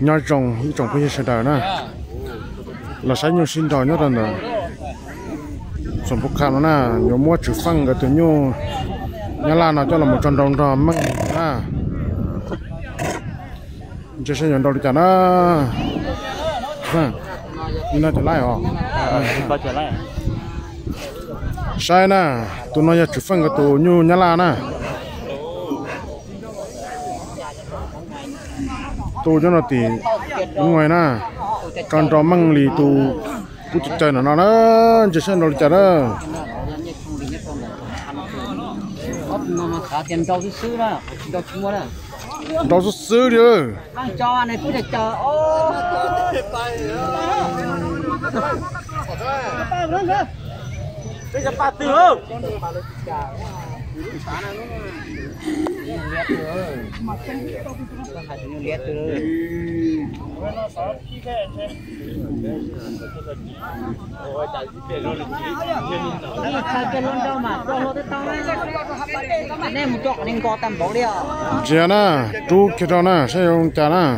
nhau trồng bây giờ sẽ đợi nè là sáng nhiều sinh đào nhất rồi sản phẩm khác nó nè nhiều mua chữ phăng cái thứ nhiều nhà là nó cho là 100 đồng rồi măng à chỉ sẽ nhận đầu đi chả nó như nào trở lại hả sai nè tụi nó chữ phăng cái tụi nhiều nhà là nè tụi cho nó thì bên ngoài nè còn trò măng lì tụi cút chơi nó chỉ sẽ nhận đầu đi chả đó tiền đâu xứ đó, đâu mua đó. Đâu có xứ đi ơi. Ăn cho này cứ để chờ. Ô. Bây giờ ba từ không? Chị nè, chú kia đó nè, sẽ用trả nè.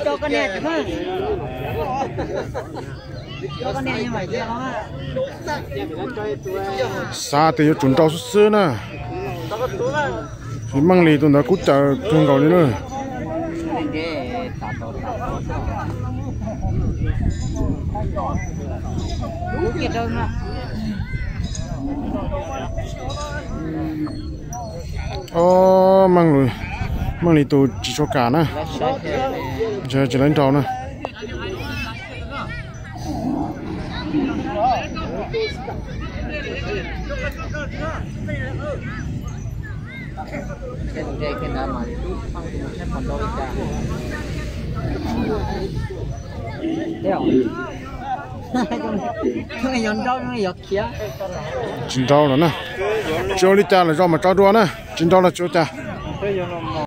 Cho con nè, cho con nè như vậy chứ không á. Xa thì chuẩn trâu xuất xứ nè. Thì mang lì tụi nó cút chờ thương cầu đi nữa. Mang lì tụi chỉ cho cả nè. Giờ chỉ đánh trâu nè. Chín trâu nữa nè. Cho đi cha là do mà trâu đua nè. Chín trâu là cho cha.